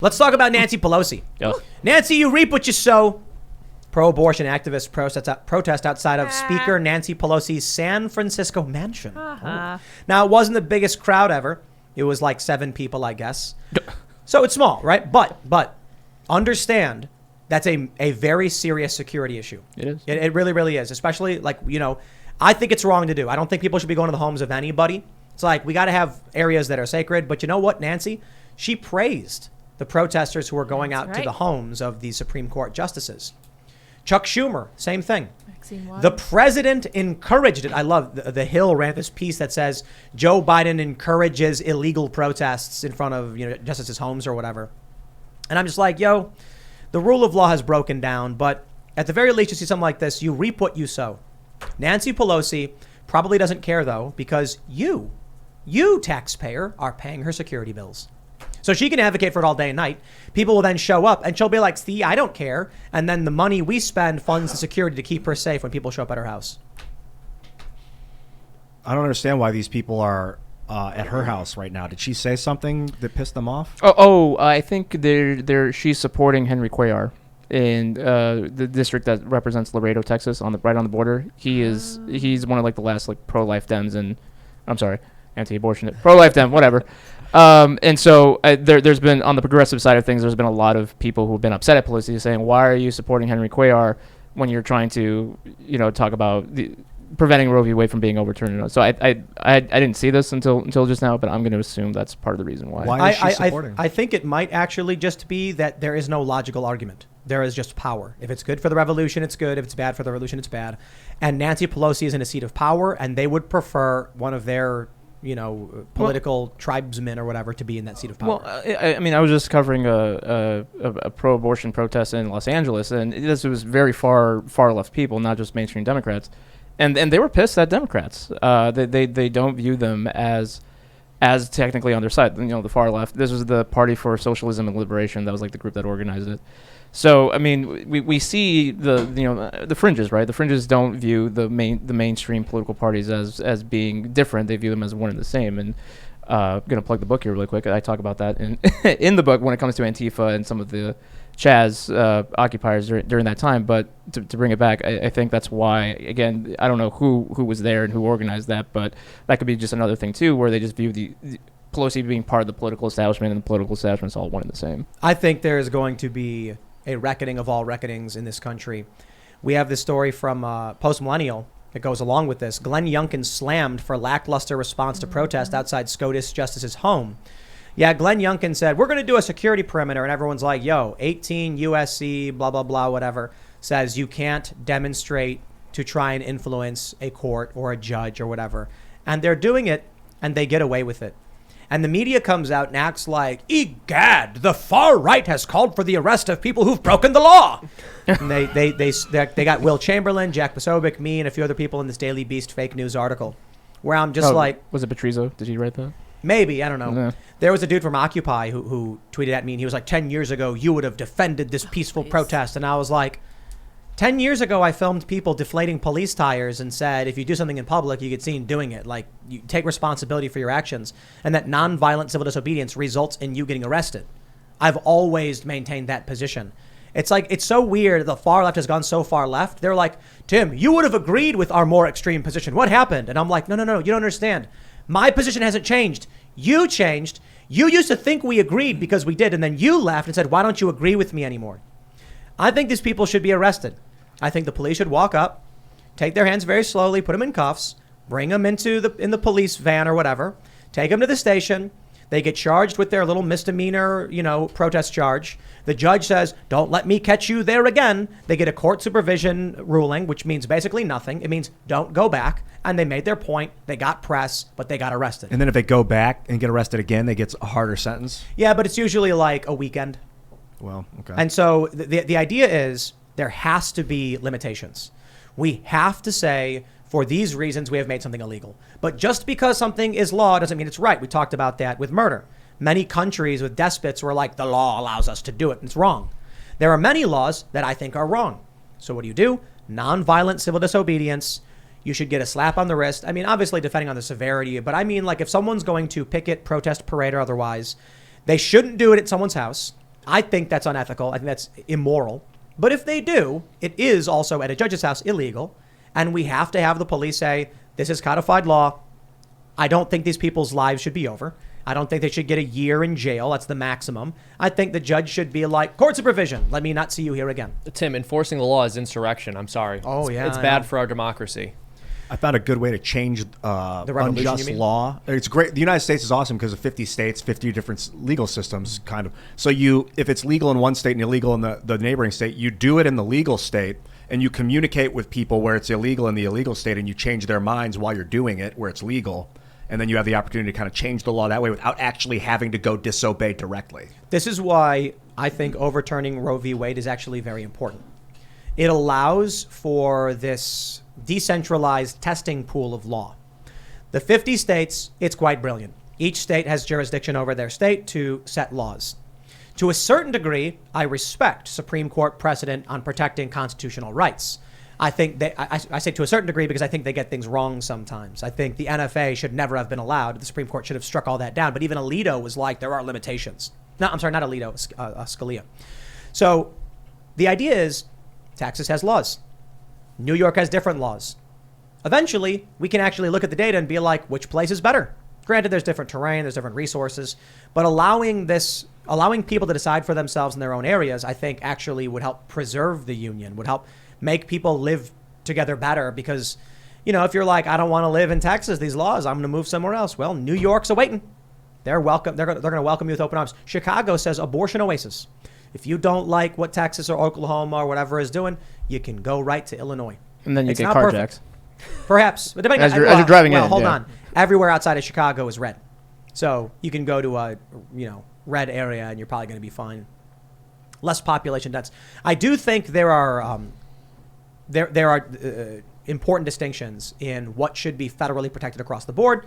Let's talk about Nancy Pelosi. Ugh. Nancy, you reap what you sow. Pro-abortion activists protest outside of Speaker Nancy Pelosi's San Francisco mansion. Now, it wasn't the biggest crowd ever. It was like 7 people, I guess. So it's small, right? But understand that's a very serious security issue. It is. It really, really is. Especially I think it's wrong to do. I don't think people should be going to the homes of anybody. It's like we got to have areas that are sacred. But you know what, Nancy? She praised the protesters who were going out to the homes of the Supreme Court justices. Chuck Schumer, same thing. The president encouraged it. I love the Hill ran this piece that says Joe Biden encourages illegal protests in front of justices' homes or whatever. And I'm just like, the rule of law has broken down. But at the very least, you see something like this, you reap what you sow. Nancy Pelosi probably doesn't care, though, because you taxpayer, are paying her security bills. So she can advocate for it all day and night. People will then show up and she'll be like, see, I don't care. And then the money we spend funds the security to keep her safe when people show up at her house. I don't understand why these people are at her house right now. Did she say something that pissed them off? I think she's supporting Henry Cuellar in the district that represents Laredo, Texas, right on the border. He's one of the last pro-life Dems, and I'm sorry, anti-abortion, pro-life Dem, whatever. And so there's been, on the progressive side of things, there's been a lot of people who've been upset at Pelosi saying, why are you supporting Henry Cuellar when you're trying to, talk about preventing Roe v. Wade from being overturned? So I didn't see this until just now, but I'm going to assume that's part of the reason why. Why is she supporting? I think it might actually just be that there is no logical argument. There is just power. If it's good for the revolution, it's good. If it's bad for the revolution, it's bad. And Nancy Pelosi is in a seat of power, and they would prefer one of their political tribesmen or whatever to be in that seat of power. Well, I was just covering a pro-abortion protest in Los Angeles, and this was very far left people, not just mainstream Democrats, and they were pissed at Democrats. They don't view them as technically on their side. The far left. This was the Party for Socialism and Liberation. That was the group that organized it. So we see the fringes, right? The fringes don't view the mainstream political parties as being different. They view them as one and the same. And I'm gonna plug the book here really quick. I talk about that in the book when it comes to Antifa and some of the Chaz occupiers during that time. But to bring it back, I think that's why. Again, I don't know who was there and who organized that, but that could be just another thing too, where they just view the Pelosi being part of the political establishment, and the political establishment's all one and the same. I think there is going to be a reckoning of all reckonings in this country. We have this story from Post Millennial that goes along with this. Glenn Youngkin slammed for lackluster response to protest outside SCOTUS Justice's home. Yeah, Glenn Youngkin said, we're going to do a security perimeter. And everyone's like, 18 USC, blah, blah, blah, whatever, says you can't demonstrate to try and influence a court or a judge or whatever. And they're doing it, and they get away with it. And the media comes out and acts like, egad, the far right has called for the arrest of people who've broken the law. And they got Will Chamberlain, Jack Posobiec, me, and a few other people in this Daily Beast fake news article, where I'm just was it Patrizio? Did he write that? Maybe, I don't know. Yeah. There was a dude from Occupy who tweeted at me, and he was like, 10 years ago, you would have defended this peaceful protest. And I was like, 10 years ago, I filmed people deflating police tires and said, if you do something in public, you get seen doing it. Like, you take responsibility for your actions, and that nonviolent civil disobedience results in you getting arrested. I've always maintained that position. It's like, it's so weird. The far left has gone so far left. They're like, Tim, you would have agreed with our more extreme position. What happened? And I'm like, no, you don't understand. My position hasn't changed. You changed. You used to think we agreed because we did, and then you left and said, why don't you agree with me anymore? I think these people should be arrested. I think the police should walk up, take their hands very slowly, put them in cuffs, bring them in the police van or whatever, take them to the station. They get charged with their little misdemeanor, protest charge. The judge says, don't let me catch you there again. They get a court supervision ruling, which means basically nothing. It means don't go back. And they made their point. They got press, but they got arrested. And then if they go back and get arrested again, they get a harder sentence? Yeah, but it's usually like a weekend. Well, okay. And so the idea is there has to be limitations. We have to say, for these reasons, we have made something illegal. But just because something is law doesn't mean it's right. We talked about that with murder. Many countries with despots were like, the law allows us to do it, and it's wrong. There are many laws that I think are wrong. So what do? Nonviolent civil disobedience. You should get a slap on the wrist. I mean, obviously, depending on the severity, but I mean, like, if someone's going to picket, protest, parade, or otherwise, they shouldn't do it at someone's house. I think that's unethical. I think that's immoral. But if they do, it is also at a judge's house illegal. And we have to have the police say, this is codified law. I don't think these people's lives should be over. I don't think they should get a year in jail. That's the maximum. I think the judge should be like, court supervision. Let me not see you here again. Tim, enforcing the law is insurrection. I'm sorry. Oh, yeah. It's bad for our democracy. I found a good way to change The revolution, you unjust mean? law. It's great. The United States is awesome because of 50 states, 50 different legal systems, kind of. So if it's legal in one state and illegal in the neighboring state, you do it in the legal state, and you communicate with people where it's illegal in the illegal state, and you change their minds while you're doing it where it's legal. And then you have the opportunity to kind of change the law that way without actually having to go disobey directly. This is why I think overturning Roe v. Wade is actually very important. It allows for this decentralized testing pool of law. The 50 states, it's quite brilliant. Each state has jurisdiction over their state to set laws. To a certain degree, I respect Supreme Court precedent on protecting constitutional rights. I think I say to a certain degree because I think they get things wrong sometimes. I think the NFA should never have been allowed. The Supreme Court should have struck all that down. But even Alito was like, there are limitations. No, I'm sorry, not Alito, Scalia. So the idea is Texas has laws. New York has different laws. Eventually, we can actually look at the data and be like, which place is better? Granted, there's different terrain, there's different resources, but allowing people to decide for themselves in their own areas, I think actually would help preserve the union, would help make people live together better. Because, if you're like, I don't want to live in Texas, these laws, I'm going to move somewhere else. Well, New York's awaiting. They're welcome. They're going to welcome you with open arms. Chicago says abortion oasis. If you don't like what Texas or Oklahoma or whatever is doing, you can go right to Illinois. And then you It's get not carjacked. Perhaps. But depending As you're driving in, hold yeah. on. Everywhere outside of Chicago is red. So you can go to a, red area and you're probably going to be fine. Less population dense. I do think there are important distinctions in what should be federally protected across the board,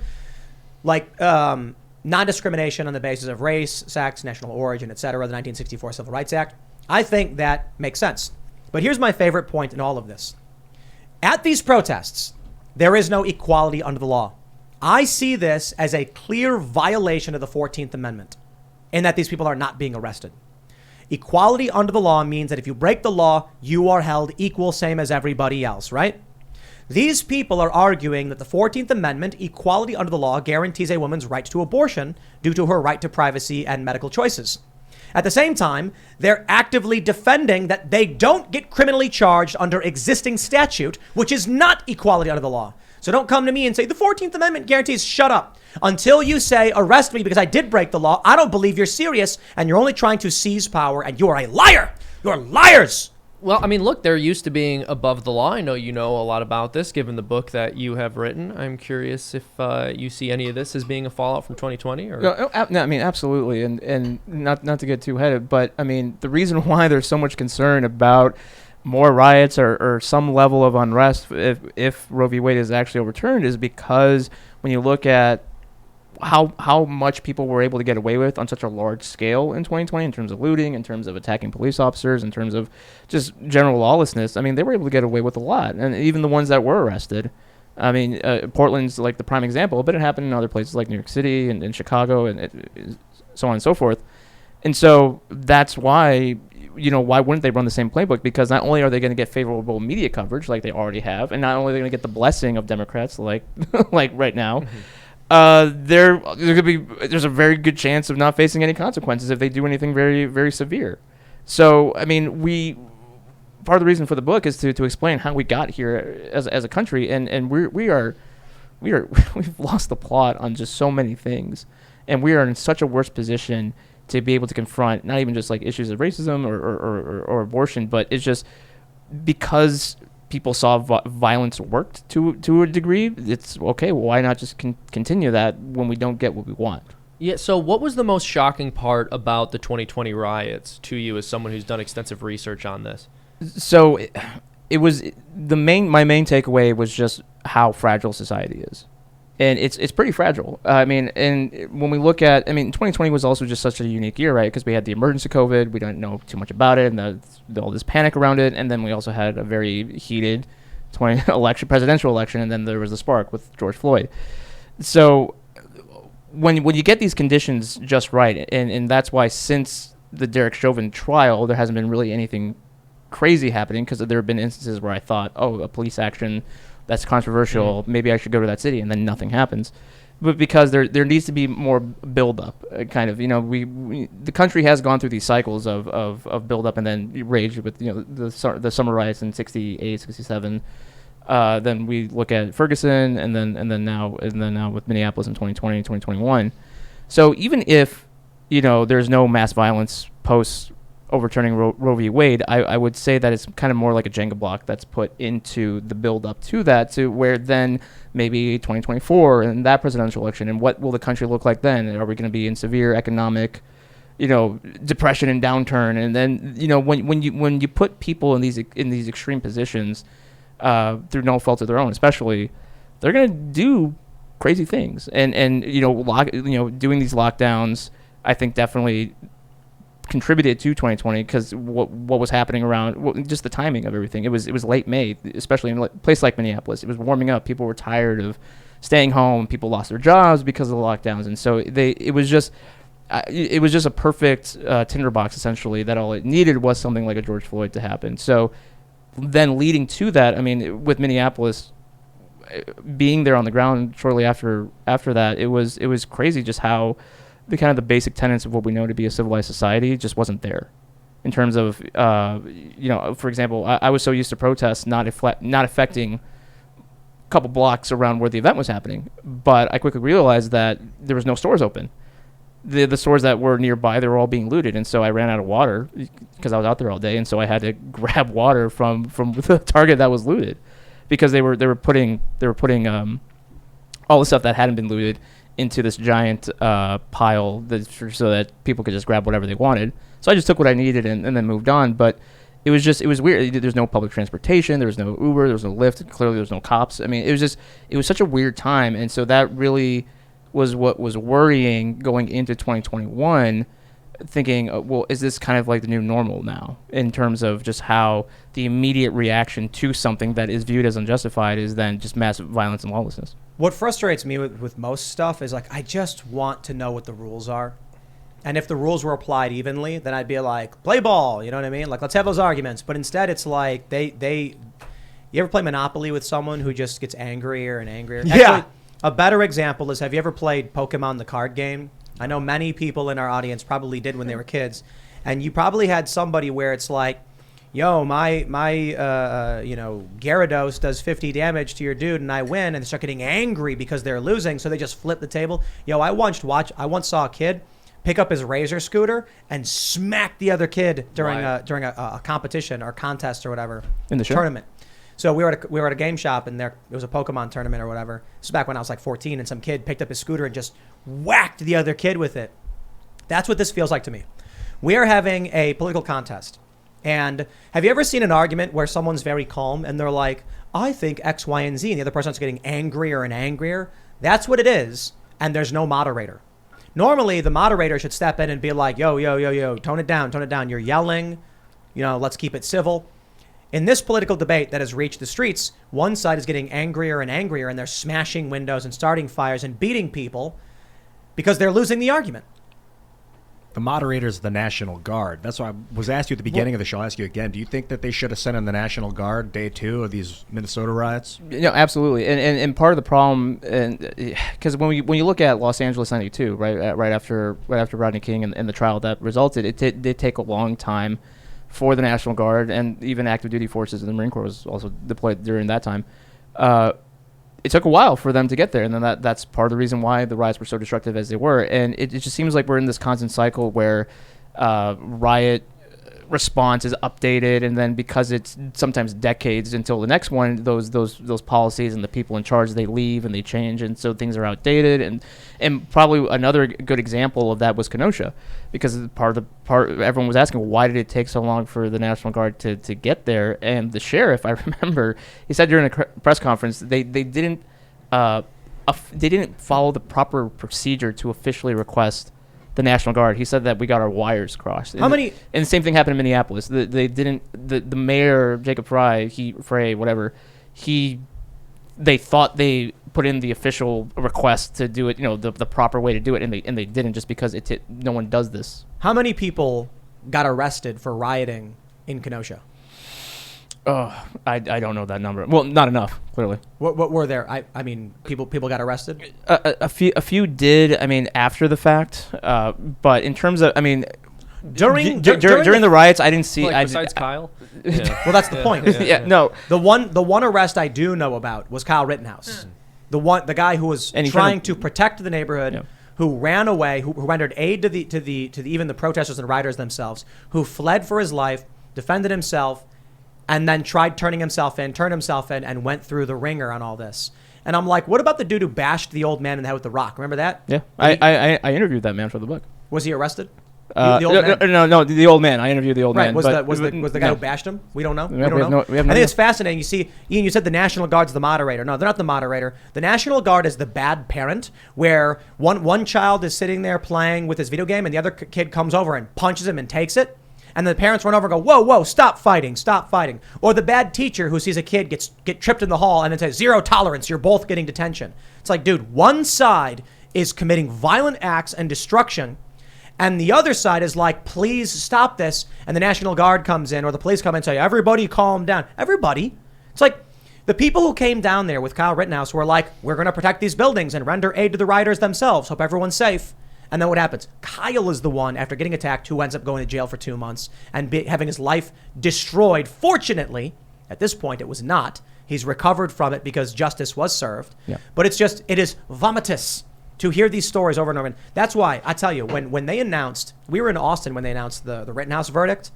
like non-discrimination on the basis of race, sex, national origin, etc., the 1964 Civil Rights Act. I think that makes sense. But here's my favorite point in all of this. At these protests, there is no equality under the law. I see this as a clear violation of the 14th Amendment in that these people are not being arrested. Equality under the law means that if you break the law, you are held equal, same as everybody else, right? These people are arguing that the 14th Amendment, equality under the law, guarantees a woman's right to abortion due to her right to privacy and medical choices. At the same time, they're actively defending that they don't get criminally charged under existing statute, which is not equality under the law. So don't come to me and say, the 14th Amendment guarantees, shut up. Until you say, arrest me because I did break the law, I don't believe you're serious, and you're only trying to seize power, and you are a liar. You're liars. Well, I mean, look, they're used to being above the law. I know you know a lot about this, given the book that you have written. I'm curious if you see any of this as being a fallout from 2020? Or? No, I mean, absolutely. And not to get too headed, but, I mean, the reason why there's so much concern about more riots or some level of unrest if Roe v. Wade is actually overturned is because when you look at how much people were able to get away with on such a large scale in 2020 in terms of looting, in terms of attacking police officers, in terms of just general lawlessness. I mean, they were able to get away with a lot. And even the ones that were arrested. I mean, Portland's like the prime example, but it happened in other places like New York City and Chicago and so on and so forth. And so that's why, why wouldn't they run the same playbook? Because not only are they going to get favorable media coverage like they already have, and not only are they going to get the blessing of Democrats like like right now, there's a very good chance of not facing any consequences if they do anything very, very severe. So, I mean, part of the reason for the book is to explain how we got here as a country, and we've lost the plot on just so many things, and we are in such a worse position to be able to confront not even just like issues of racism or abortion, but it's just because people saw violence worked to a degree. It's okay. Well, why not just continue that when we don't get what we want? Yeah. So, what was the most shocking part about the 2020 riots to you, as someone who's done extensive research on this? So, it was my main takeaway was just how fragile society is. And it's pretty fragile. I mean, and when we look at, 2020 was also just such a unique year, right? Because we had the emergence of COVID. We don't know too much about it, and all this panic around it. And then we also had a very heated presidential election, and then there was a spark with George Floyd. So when you get these conditions just right, and that's why since the Derek Chauvin trial, there hasn't been really anything crazy happening, because there have been instances where I thought, oh, a police action that's controversial, maybe I should go to that city, and then nothing happens. But because there needs to be more build-up, kind of, we the country has gone through these cycles of build-up and then rage with, the summer riots in 68, 67. Then we look at Ferguson, and then now with Minneapolis in 2020, 2021. So even if, there's no mass violence post overturning Roe v. Wade, I would say that it's kind of more like a Jenga block that's put into the build up to that, to where then maybe 2024 and that presidential election, and what will the country look like then? Are we going to be in severe economic, depression and downturn? And then, when you put people in these extreme positions, through no fault of their own, especially, they're going to do crazy things, and doing these lockdowns, I think definitely contributed to 2020, because what was happening around, just the timing of everything. It was late May, especially in a place like Minneapolis. It was warming up. People were tired of staying home. People lost their jobs because of the lockdowns, and so it was just a perfect tinderbox, essentially, that all it needed was something like a George Floyd to happen. So then leading to that, with Minneapolis being there on the ground shortly after that, it was crazy just how the basic tenets of what we know to be a civilized society just wasn't there, in terms of for example, I was so used to protests not affecting a couple blocks around where the event was happening, but I quickly realized that there was no stores open. The stores that were nearby, they were all being looted, and so I ran out of water because I was out there all day, and so I had to grab water from the Target that was looted, because they were putting all the stuff that hadn't been looted into this giant pile so that people could just grab whatever they wanted. So I just took what I needed and then moved on. But it was weird. There's no public transportation. There was no Uber. There was no Lyft. Clearly, there was no cops. It was such a weird time. And so that really was what was worrying going into 2021, thinking, well, is this kind of like the new normal now, in terms of just how the immediate reaction to something that is viewed as unjustified is then just massive violence and lawlessness? What frustrates me with most stuff is, like, I just want to know what the rules are. And if the rules were applied evenly, then I'd be like, play ball, you know what I mean? Like, let's have those arguments. But instead, it's like you ever play Monopoly with someone who just gets angrier and angrier? Yeah. Actually, a better example is, have you ever played Pokemon the card game? I know many people in our audience probably did when they were kids. And you probably had somebody where it's like, yo, my Gyarados does 50 damage to your dude, and I win, and they start getting angry because they're losing, so they just flip the table. Yo, I once saw a kid pick up his Razor scooter and smack the other kid during a competition or contest or whatever, in the show? Tournament. So we were at a game shop, and it was a Pokemon tournament or whatever. This was back when I was like 14, and some kid picked up his scooter and just whacked the other kid with it. That's what this feels like to me. We are having a political contest. And have you ever seen an argument where someone's very calm and they're like, I think X, Y, and Z, and the other person's getting angrier and angrier? That's what it is, and there's no moderator. Normally, the moderator should step in and be like, yo, tone it down. You're yelling, let's keep it civil. In this political debate that has reached the streets, one side is getting angrier and angrier, and they're smashing windows and starting fires and beating people because they're losing the argument. The moderator's the National Guard. That's why I was asked you at the beginning of the show. I'll ask you again. Do you think that they should have sent in the National Guard day 2 of these Minnesota riots? Absolutely. And part of the problem, because when you look at Los Angeles 92, right after Rodney King and the trial that resulted, it did take a long time for the National Guard, and even active duty forces in the Marine Corps was also deployed during that time. It took a while for them to get there, and then that's part of the reason why the riots were so destructive as they were. And it just seems like we're in this constant cycle where riot response is updated, and then because it's sometimes decades until the next one, those policies and the people in charge, they leave and they change, and so things are outdated. And probably another good example of that was Kenosha, because everyone was asking, why did it take so long for the National Guard to get there? And the sheriff, I remember, he said during a press conference, they didn't follow the proper procedure to officially request the National Guard. He said that we got our wires crossed. And the same thing happened in Minneapolis. They didn't. The mayor, Jacob Frey, they thought they put in the official request to do it, the proper way to do it, and they didn't, just because no one does this. How many people got arrested for rioting in Kenosha? Oh, I don't know that number. Well, not enough, clearly. What were there? I mean, people got arrested. A few did. I mean, after the fact. But in terms of, I mean, during the riots, I didn't see. Besides Kyle. Yeah. Well, that's the point. Yeah, no. The one arrest I do know about was Kyle Rittenhouse, the guy who was trying to protect the neighborhood. Yeah. Who ran away? Who rendered aid to the even the protesters and rioters themselves? Who fled for his life, defended himself, and then tried turned himself in, and went through the ringer on all this. And I'm like, what about the dude who bashed the old man in the head with the rock? Remember that? Yeah, I interviewed that man for the book. Was he arrested? The old man? No, the old man. I interviewed the old man. Was the guy who bashed him? We don't know. We don't know. We have I think it's fascinating. You see, Ian, you said the National Guard's the moderator. No, they're not the moderator. The National Guard is the bad parent, where one child is sitting there playing with his video game, and the other kid comes over and punches him and takes it. And the parents run over and go, whoa, stop fighting. Or the bad teacher who sees a kid get tripped in the hall and then says, 0 tolerance, you're both getting detention. It's like, dude, one side is committing violent acts and destruction, and the other side is like, please stop this. And the National Guard comes in, or the police come in and say, everybody calm down. Everybody. It's like the people who came down there with Kyle Rittenhouse were like, we're going to protect these buildings and render aid to the rioters themselves. Hope everyone's safe. And then what happens? Kyle is the one, after getting attacked, who ends up going to jail for 2 months and having his life destroyed. Fortunately, at this point, it was not. He's recovered from it because justice was served. Yeah. But it is vomitous to hear these stories over and over again. That's why, I tell you, when they announced, we were in Austin when they announced the Rittenhouse verdict,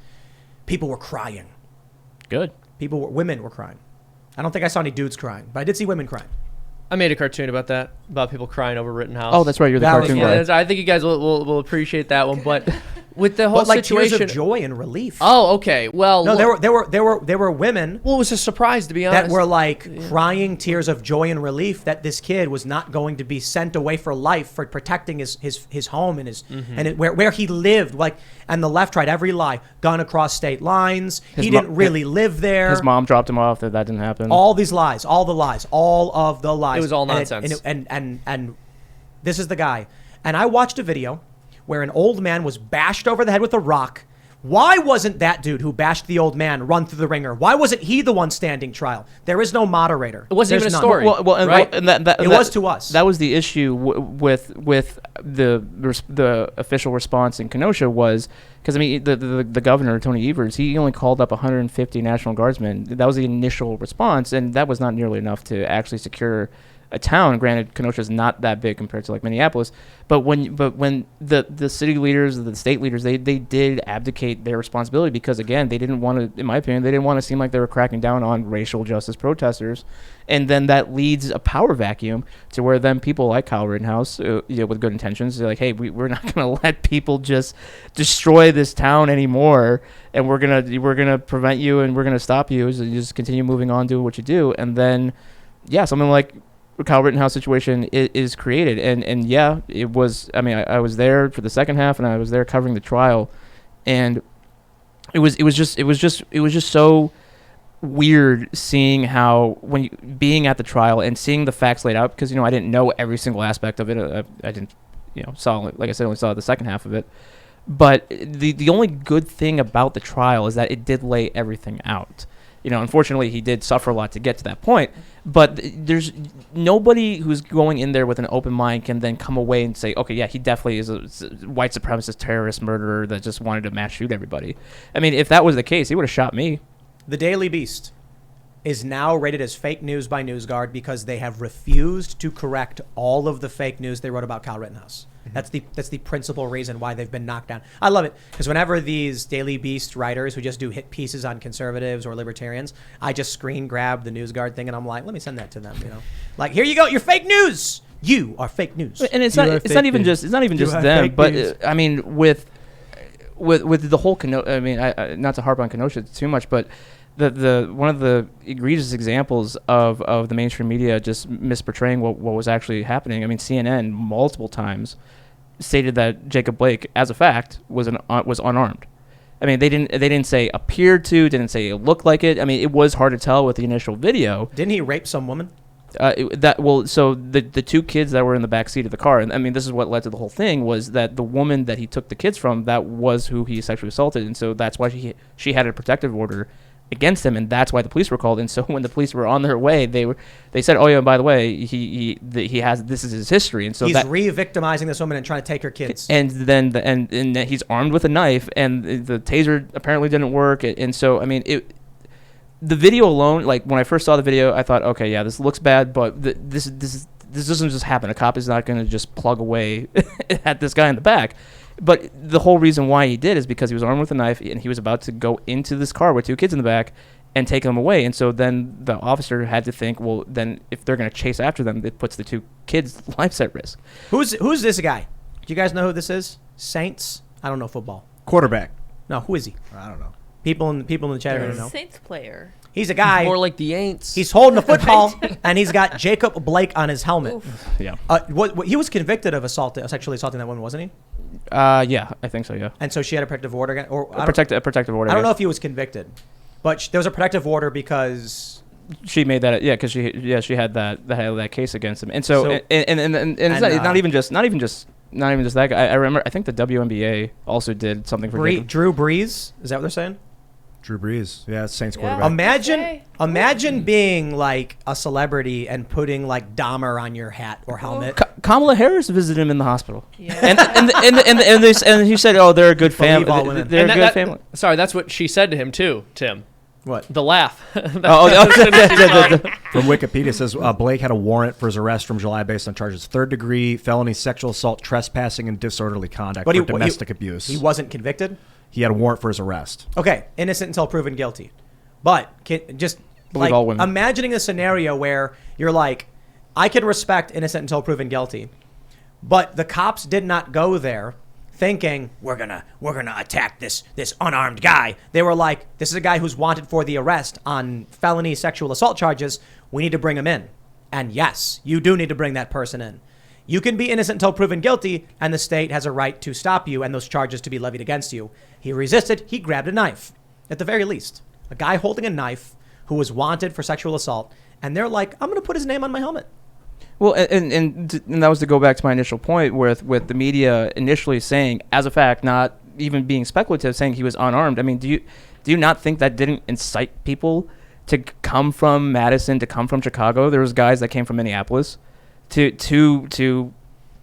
people were crying. Good. Women were crying. I don't think I saw any dudes crying, but I did see women crying. I made a cartoon about that, about people crying over Rittenhouse. Oh, that's right. You're the cartoon guy. I think you guys will appreciate that one. But with the whole but like situation, tears of joy and relief. Oh, okay. Well, no, there were women. Well, it was a surprise, to be honest. That were like crying tears of joy and relief that this kid was not going to be sent away for life for protecting his home and where he lived. Like, and the left tried every lie, gone across state lines. He didn't really live there. His mom dropped him off. That didn't happen. All these lies, all of the lies. It was all nonsense. And this is the guy. And I watched a video where an old man was bashed over the head with a rock. Why wasn't that dude who bashed the old man run through the ringer? Why wasn't he the one standing trial? There is no moderator. It wasn't even a story. Right? And that was to us. That was the issue with the official response in Kenosha was, because I mean the governor, Tony Evers, he only called up 150 National Guardsmen. That was the initial response, and that was not nearly enough to actually secure a town. Granted, Kenosha is not that big compared to like Minneapolis, but when the city leaders, the state leaders, they did abdicate their responsibility, because again, they didn't want to, in my opinion, they didn't want to seem like they were cracking down on racial justice protesters, and then that leads a power vacuum to where then people like Kyle Rittenhouse, with good intentions, they're like, hey, we're not going to let people just destroy this town anymore, and we're gonna prevent you, and we're gonna stop you, so you just continue moving on, doing what you do, and then something like Kyle Rittenhouse situation is created, and yeah, it was. I mean, I was there for the second half, and I was there covering the trial, and it was just so weird seeing how being at the trial and seeing the facts laid out, because I didn't know every single aspect of it. I didn't saw, like I said, only saw the second half of it, but the only good thing about the trial is that it did lay everything out. Unfortunately, he did suffer a lot to get to that point, but there's nobody who's going in there with an open mind can then come away and say, okay, yeah, he definitely is a white supremacist terrorist murderer that just wanted to mass shoot everybody. I mean, if that was the case, he would have shot me. The Daily Beast is now rated as fake news by NewsGuard because they have refused to correct all of the fake news they wrote about Kyle Rittenhouse. Mm-hmm. That's the principal reason why they've been knocked down. I love it, because whenever these Daily Beast writers who just do hit pieces on conservatives or libertarians, I just screen grab the NewsGuard thing and I'm like, let me send that to them. Like, here you go, you're fake news. You are fake news. And it's not even just them, but I mean with the whole I mean, not to harp on Kenosha too much, but the one of the egregious examples of the mainstream media just misportraying what was actually happening. I mean, CNN multiple times stated that Jacob Blake, as a fact, was unarmed. I mean, they didn't say appeared to, didn't say it looked like it. I mean, it was hard to tell with the initial video. Didn't he rape some woman? So the two kids that were in the back seat of the car, and I mean, this is what led to the whole thing, was that the woman that he took the kids from, that was who he sexually assaulted, and so that's why she had a protective order against him, and that's why the police were called. And so when the police were on their way, they said, "Oh yeah, by the way, he has, this is his history," and so he's re-victimizing this woman and trying to take her kids. And then and he's armed with a knife, and the taser apparently didn't work, and so I mean the video alone, like when I first saw the video, I thought, okay, yeah, this looks bad, but this doesn't just happen. A cop is not going to just plug away at this guy in the back. But the whole reason why he did is because he was armed with a knife and he was about to go into this car with two kids in the back and take them away. And so then the officer had to think, well, then if they're going to chase after them, it puts the two kids' lives at risk. Who's this guy? Do you guys know who this is? Saints? I don't know football. Quarterback. No, who is he? I don't know. People in the chat don't know. Saints player. He's a guy. More like the Aints. He's holding a football, and he's got Jacob Blake on his helmet. Oof. Yeah. What he was convicted of sexually assaulting that woman, wasn't he? Yeah, I think so, yeah. And so she had a protective order again, or A protective order. I don't know yes. if he was convicted, but there was a protective order because She made that, yeah, because she had that case against him, and so and it's not even just that guy. I remember, I think the WNBA also did something for Drew Brees. Is that what they're saying? Drew Brees. Yeah, it's Saints Yeah. quarterback. Imagine being like a celebrity and putting like Dahmer on your hat or helmet. Kamala Harris visited him in the hospital, Yeah. and he said, "Oh, they're a good family. all women. They're And a good family." Sorry, that's what she said to him too, Tim. What? The laugh. From Wikipedia, it says Blake had a warrant for his arrest from July based on charges 3rd-degree felony sexual assault, trespassing, and disorderly conduct But for domestic abuse. He wasn't convicted. He had a warrant for his arrest. Okay, innocent until proven guilty. But just Believe like all women. imagining a scenario where you're like, I can respect innocent until proven guilty, but the cops did not go there thinking we're gonna attack this unarmed guy. They were like, this is a guy who's wanted for the arrest on felony sexual assault charges. We need to bring him in. And yes, you do need to bring that person in. You can be innocent until proven guilty, and the state has a right to stop you and those charges to be levied against you. He resisted. He grabbed a knife, at the very least. A guy holding a knife who was wanted for sexual assault, and they're like, I'm going to put his name on my helmet. Well, and that was to go back to my initial point with the media initially saying, as a fact, not even being speculative, saying he was unarmed. I mean, do you not think that didn't incite people to come from Madison, to come from Chicago? There was guys that came from Minneapolis to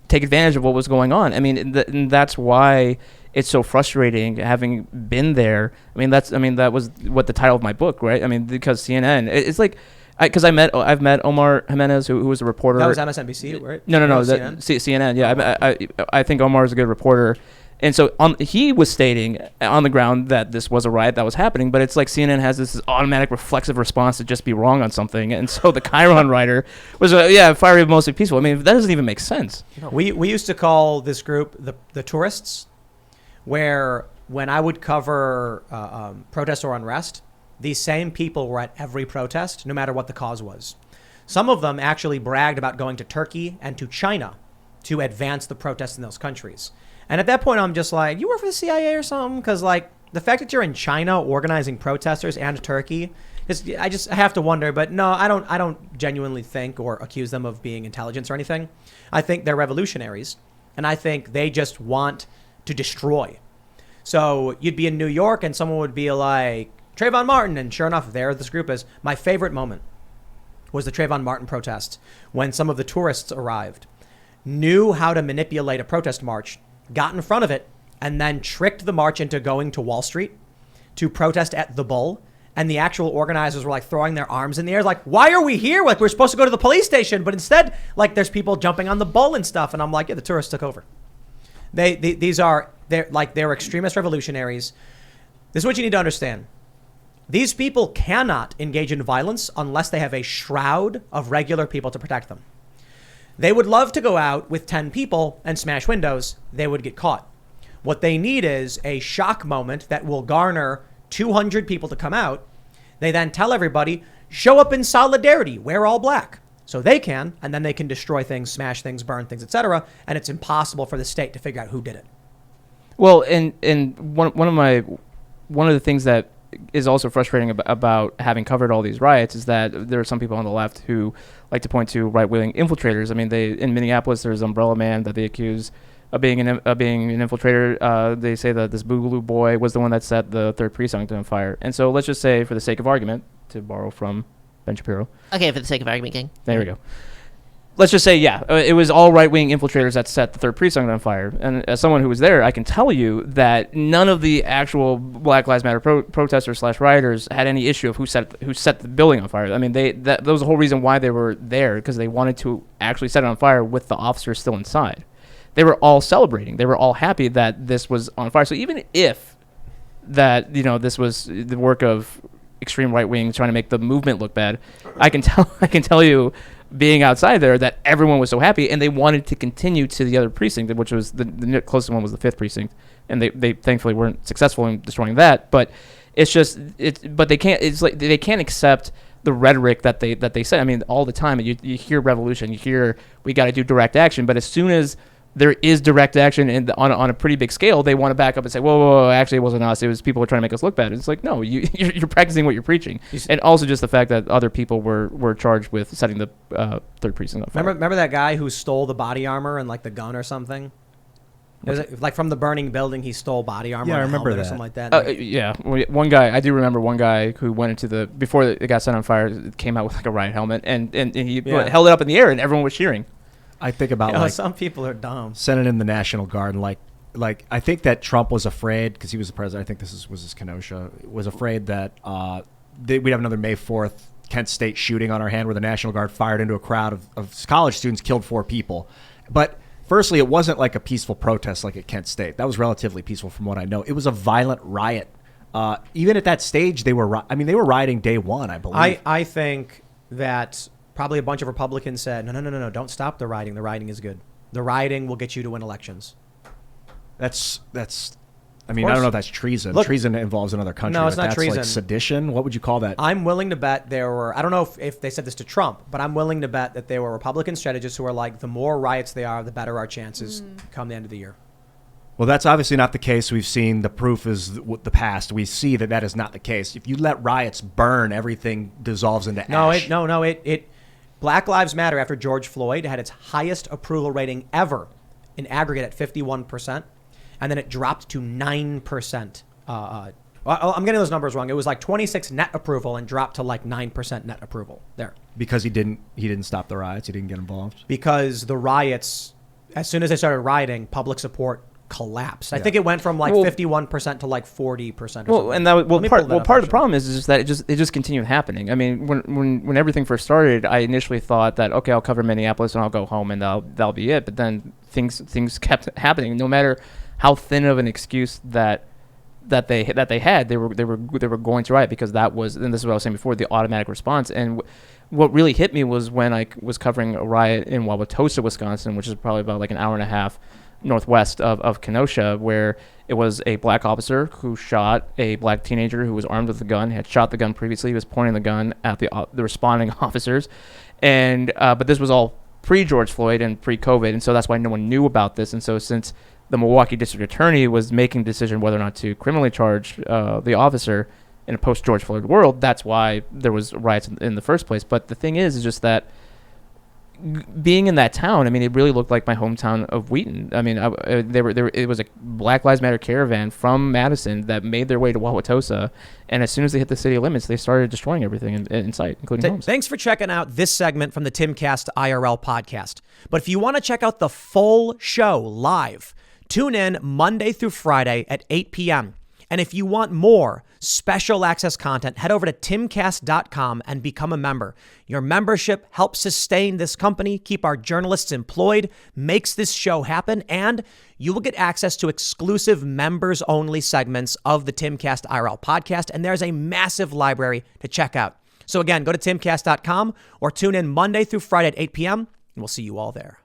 take advantage of what was going on. I mean, and that's why it's so frustrating having been there. I mean, that was what the title of my book, right? I mean, because CNN, it's like, because I've met Omar Jimenez, who was a reporter. That was MSNBC, right? No, CNN? CNN. Yeah, I think Omar is a good reporter, and so he was stating on the ground that this was a riot that was happening. But it's like CNN has this automatic reflexive response to just be wrong on something, and so the Chiron writer was fiery, mostly peaceful. I mean, that doesn't even make sense. We used to call this group the tourists, where when I would cover protest or unrest, these same people were at every protest, no matter what the cause was. Some of them actually bragged about going to Turkey and to China to advance the protests in those countries. And at that point, I'm just like, you work for the CIA or something? Because like the fact that you're in China organizing protesters and Turkey, I have to wonder. But no, I don't genuinely think or accuse them of being intelligence or anything. I think they're revolutionaries, and I think they just want to destroy. So you'd be in New York and someone would be like, Trayvon Martin, and sure enough, there this group is. My favorite moment was the Trayvon Martin protest when some of the tourists arrived, knew how to manipulate a protest march, got in front of it, and then tricked the march into going to Wall Street to protest at the Bull. And the actual organizers were like throwing their arms in the air, like, why are we here? Like, we're supposed to go to the police station. But instead, like, there's people jumping on the Bull and stuff. And I'm like, yeah, the tourists took over. They're extremist revolutionaries. This is what you need to understand. These people cannot engage in violence unless they have a shroud of regular people to protect them. They would love to go out with 10 people and smash windows. They would get caught. What they need is a shock moment that will garner 200 people to come out. They then tell everybody, show up in solidarity, wear all black. So they can, and then they can destroy things, smash things, burn things, etc. And it's impossible for the state to figure out who did it. Well, and one of the things that is also frustrating about having covered all these riots is that there are some people on the left who like to point to right-wing infiltrators. I mean, in Minneapolis, there's Umbrella Man that they accuse of being an infiltrator. They say that this Boogaloo boy was the one that set the 3rd Precinct on fire. And so let's just say, for the sake of argument, to borrow from Ben Shapiro. Okay, for the sake of argument, King. There we go. Let's just say, it was all right-wing infiltrators that set the 3rd Precinct on fire. And as someone who was there, I can tell you that none of the actual Black Lives Matter protesters / rioters had any issue of who set the building on fire. I mean, that was the whole reason why they were there, because they wanted to actually set it on fire with the officers still inside. They were all celebrating. They were all happy that this was on fire. So even if this was the work of extreme right wing trying to make the movement look bad, I can tell you, being outside there, that everyone was so happy and they wanted to continue to the other precinct, which was the closest one was the 5th precinct, and they thankfully weren't successful in destroying that. But but they can't. It's like they can't accept the rhetoric that they say. I mean, all the time you hear revolution, you hear we got to do direct action, but as soon as there is direct action on a pretty big scale, they want to back up and say, whoa, actually it wasn't us. It was people who were trying to make us look bad. It's like, no, you're practicing what you're preaching. And also just the fact that other people were charged with setting the 3rd Precinct on fire. Remember that guy who stole the body armor and like the gun or something? Like from the burning building, he stole body armor. Yeah, I and a remember helmet that. or something like that. Yeah, one guy, I do remember one guy who went into before it got set on fire, came out with like a riot helmet and he held it up in the air and everyone was cheering. I think about some people are dumb. sending in the National Guard, and like I think that Trump was afraid, because he was the president. I think was his Kenosha, was afraid that we'd have another May 4th Kent State shooting on our hand, where the National Guard fired into a crowd of college students, killed 4 people. But firstly, it wasn't like a peaceful protest like at Kent State. That was relatively peaceful from what I know. It was a violent riot. Even at that stage, they were rioting day one, I believe. I think that probably a bunch of Republicans said, no, don't stop the rioting. The rioting is good. The rioting will get you to win elections. That's. I mean, I don't know if that's treason. Look, treason involves another country. No, it's but not that's treason. Like sedition. What would you call that? I'm willing to bet there were, I don't know if they said this to Trump, but I'm willing to bet that there were Republican strategists who are like, the more riots they are, the better our chances come the end of the year. Well, that's obviously not the case. We've seen the proof is the past. We see that is not the case. If you let riots burn, everything dissolves into ash. No. Black Lives Matter, after George Floyd, had its highest approval rating ever in aggregate at 51%, and then it dropped to 9%. I'm getting those numbers wrong. It was like 26 net approval and dropped to like 9% net approval there. Because he didn't stop the riots. He didn't get involved. Because the riots, as soon as they started rioting, public support collapsed. I think it went from like 51% to like 40%. Well, and that part of the problem is just that it just continued happening. I mean, when everything first started, I initially thought that, okay, I'll cover Minneapolis and I'll go home and that'll be it. But then things kept happening. No matter how thin of an excuse that they had, they were going to riot, because that was, and this is what I was saying before, the automatic response. And what really hit me was when I was covering a riot in Wauwatosa, Wisconsin, which is probably about like an hour and a half northwest of Kenosha, where it was a black officer who shot a black teenager who was armed with a gun. He had shot the gun previously. He was pointing the gun at the responding officers, and but this was all pre-George Floyd and pre-COVID, and so that's why no one knew about this. And so since the Milwaukee District Attorney was making a decision whether or not to criminally charge the officer in a post-George Floyd world, that's why there was riots in the first place. But the thing is just that being in that town, I mean, it really looked like my hometown of Wheaton. I mean, it was a Black Lives Matter caravan from Madison that made their way to Wauwatosa, and as soon as they hit the city limits, they started destroying everything in sight, including homes. Thanks for checking out this segment from the Timcast IRL podcast. But if you want to check out the full show live, tune in Monday through Friday at 8 p.m. And if you want more special access content, head over to timcast.com and become a member. Your membership helps sustain this company, keep our journalists employed, makes this show happen, and you will get access to exclusive members-only segments of the Timcast IRL podcast, and there's a massive library to check out. So again, go to timcast.com or tune in Monday through Friday at 8 p.m., and we'll see you all there.